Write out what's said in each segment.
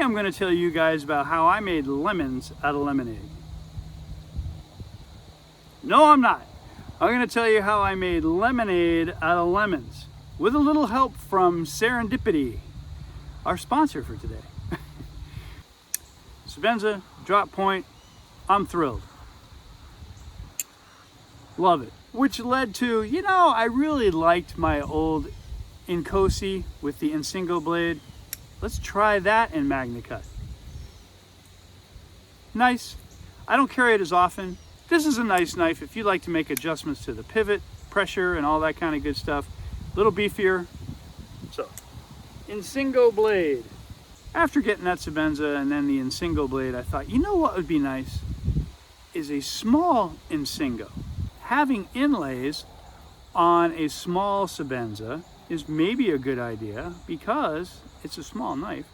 I'm going to tell you guys about how I made lemons out of lemonade. No, I'm not. I'm going to tell you how I made lemonade out of lemons with a little help from Serendipity, our sponsor for today. Sebenza, drop point, I'm thrilled. Love it. Which led to, I really liked my old Inkosi with the Insingo blade. Let's try that in Magna Cut. Nice. I don't carry it as often. This is a nice knife if you like to make adjustments to the pivot, pressure, and all that kind of good stuff. A little beefier. So, Insingo blade. After getting that Sebenza and then the Insingo blade, I thought, what would be nice is a small Insingo. Having inlays on a small Sebenza is maybe a good idea because it's a small knife,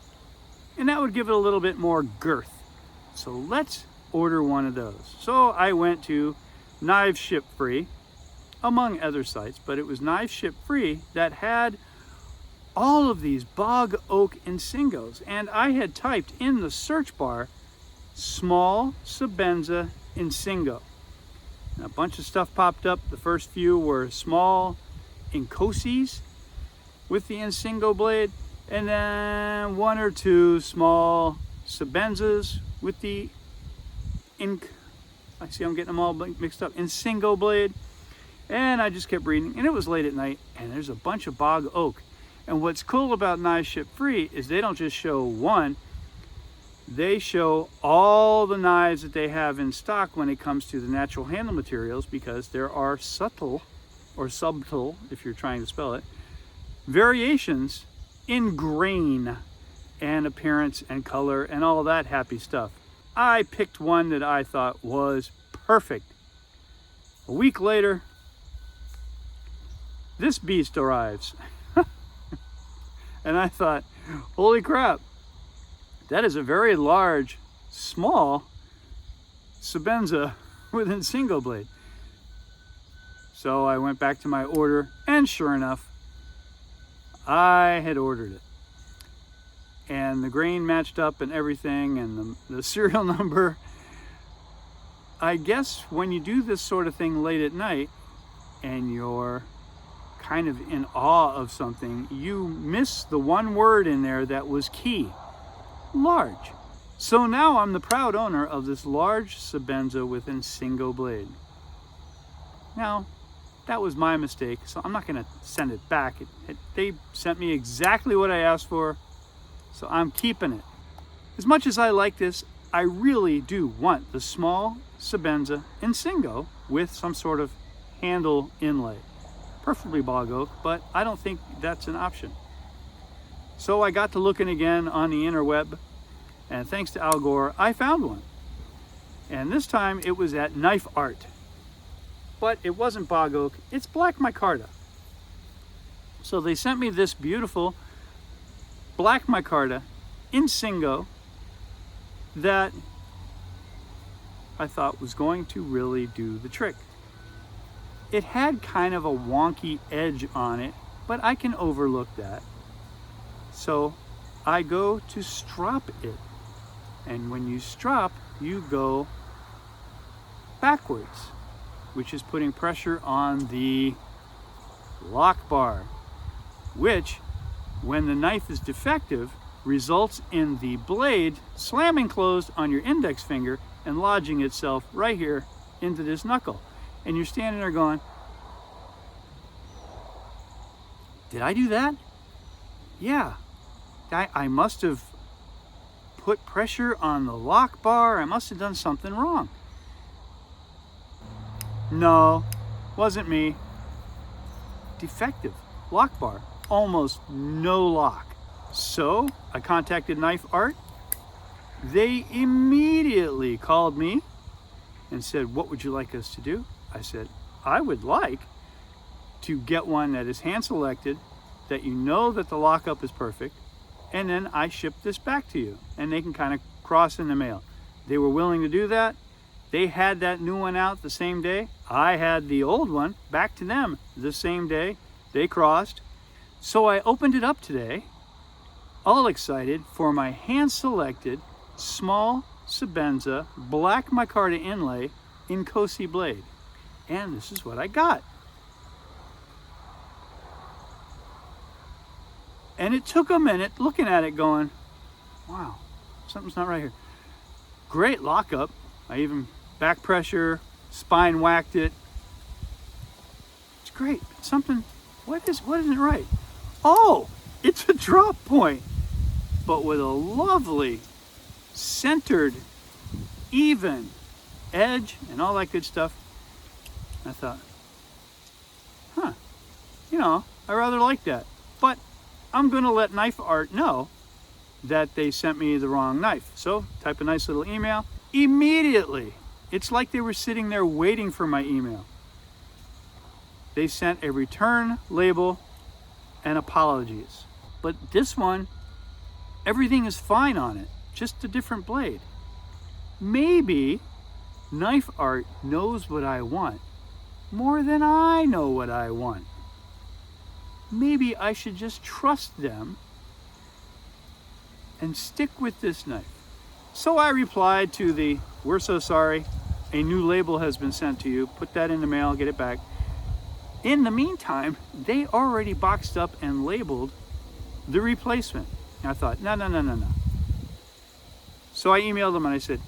and that would give it a little bit more girth. So let's order one of those. So I went to Knives Ship Free, among other sites, but it was Knives Ship Free that had all of these Bog Oak Insingos, and I had typed in the search bar small Sebenza Insingo. And a bunch of stuff popped up. The first few were small Inkosis with the Insingo blade, and then one or two small Sebenzas with the I see I'm getting them all mixed up, Insingo blade. And I just kept reading, and it was late at night, and there's a bunch of Bog Oak. And what's cool about Knives Ship Free is they don't just show one, they show all the knives that they have in stock when it comes to the natural handle materials, because there are subtle, if you're trying to spell it, variations in grain and appearance and color and all that happy stuff. I picked one that I thought was perfect. A week later, this beast arrives. And I thought, holy crap, that is a very large, small Sebenza with an Insingo blade. So I went back to my order, and sure enough, I had ordered it. And the grain matched up and everything, and the serial number. I guess when you do this sort of thing late at night, and you're kind of in awe of something, you miss the one word in there that was key: large. So now I'm the proud owner of this large Sebenza with Insingo blade. Now, that was my mistake, so I'm not going to send it back. They sent me exactly what I asked for, so I'm keeping it. As much as I like this, I really do want the small Sebenza Insingo with some sort of handle inlay. Preferably Bog Oak, but I don't think that's an option. So I got to looking again on the interweb, and thanks to Al Gore, I found one. And this time it was at Knife Art. But it wasn't Bog Oak, it's Black Micarta. So they sent me this beautiful Black Micarta Insingo that I thought was going to really do the trick. It had kind of a wonky edge on it, but I can overlook that. So I go to strop it. And when you strop, you go backwards, which is putting pressure on the lock bar, which, when the knife is defective, results in the blade slamming closed on your index finger and lodging itself right here into this knuckle. And you're standing there going, did I do that? Yeah, I must have put pressure on the lock bar. I must have done something wrong. No, wasn't me. Defective lock bar, almost no lock. So I contacted Knife Art. They immediately called me and said, what would you like us to do? I said, I would like to get one that is hand selected, that you know that the lockup is perfect, and then I ship this back to you and they can kind of cross in the mail. They were willing to do that. They had that new one out the same day. I had the old one back to them the same day. They crossed. So I opened it up today, all excited for my hand-selected small Sebenza black micarta inlay Inkosi blade. And this is what I got. And it took a minute looking at it going, wow, something's not right here. Great lockup. I even back pressure, spine whacked it. It's great. Something, what isn't right? Oh, it's a drop point, but with a lovely centered, even edge and all that good stuff. I thought, huh, I rather like that. But I'm gonna let Knife Art know that they sent me the wrong knife. So type a nice little email. Immediately, it's like they were sitting there waiting for my email. They sent a return label and apologies. But this one, everything is fine on it, just a different blade. Maybe Knife Art knows what I want more than I know what I want. Maybe I should just trust them and stick with this knife. So I replied to the, we're so sorry, a new label has been sent to you. Put that in the mail, get it back. In the meantime, they already boxed up and labeled the replacement. And I thought, no. So I emailed them and I said,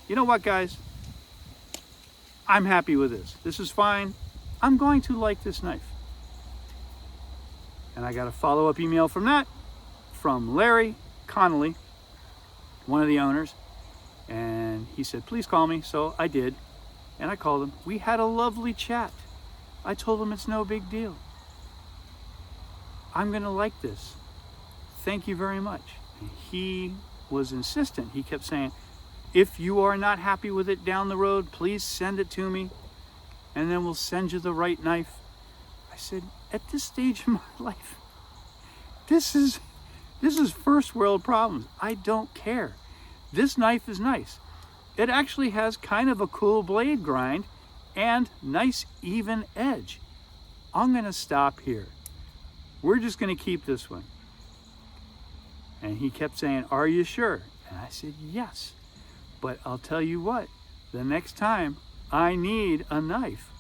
you know what, guys? I'm happy with this. This is fine. I'm going to like this knife. And I got a follow-up email from that, from Larry Connelly, one of the owners. And he said, please call me. So I did. And I called him. We had a lovely chat. I told him it's no big deal. I'm going to like this. Thank you very much. And he was insistent. He kept saying, if you are not happy with it down the road, please send it to me, and then we'll send you the right knife. I said, at this stage in my life, this is first world problems. I don't care. This knife is nice. It actually has kind of a cool blade grind and nice even edge. I'm going to stop here. We're just going to keep this one. And he kept saying, are you sure? And I said, yes. But I'll tell you what, the next time I need a knife,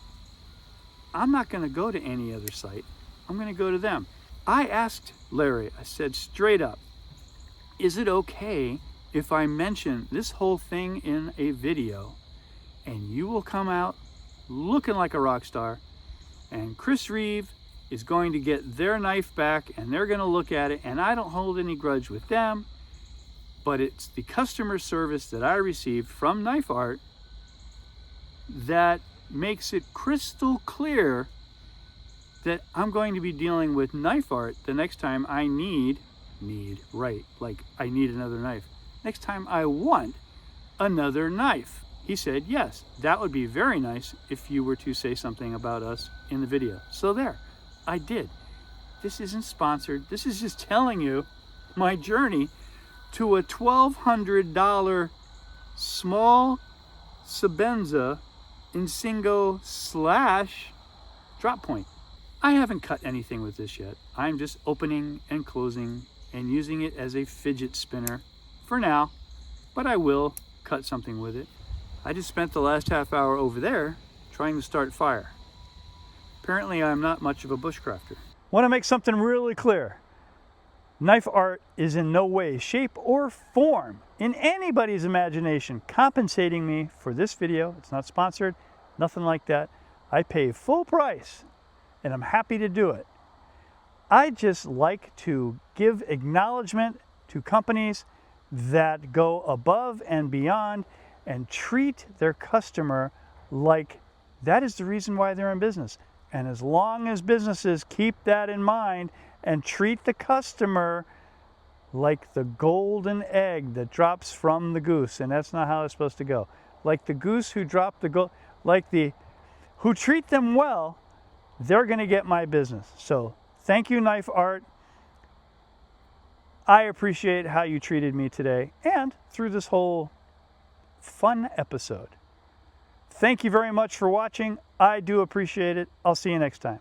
I'm not going to go to any other site. I'm going to go to them. I asked Larry, I said straight up, is it okay if I mention this whole thing in a video and you will come out looking like a rock star and Chris Reeve is going to get their knife back and they're going to look at it, and I don't hold any grudge with them, but it's the customer service that I received from Knife Art that makes it crystal clear that I'm going to be dealing with Knife Art the next time I need, like I need another knife. Next time I want another knife. He said, yes, that would be very nice if you were to say something about us in the video. So there, I did. This isn't sponsored. This is just telling you my journey to a $1,200 small Sebenza Insingo / drop point. I haven't cut anything with this yet. I'm just opening and closing and using it as a fidget spinner for now, but I will cut something with it. I just spent the last half hour over there trying to start fire. Apparently I'm not much of a bushcrafter. Want to make something really clear. Knife Art is in no way, shape, or form in anybody's imagination compensating me for this video. It's not sponsored, nothing like that. I pay full price and I'm happy to do it. I just like to give acknowledgement to companies that go above and beyond and treat their customer like that is the reason why they're in business. And as long as businesses keep that in mind and treat the customer like the golden egg that drops from the goose, and that's not how it's supposed to go. Like the goose who dropped the gold, who treat them well, they're going to get my business. So thank you, Knife Art. I appreciate how you treated me today and through this whole fun episode. Thank you very much for watching. I do appreciate it. I'll see you next time.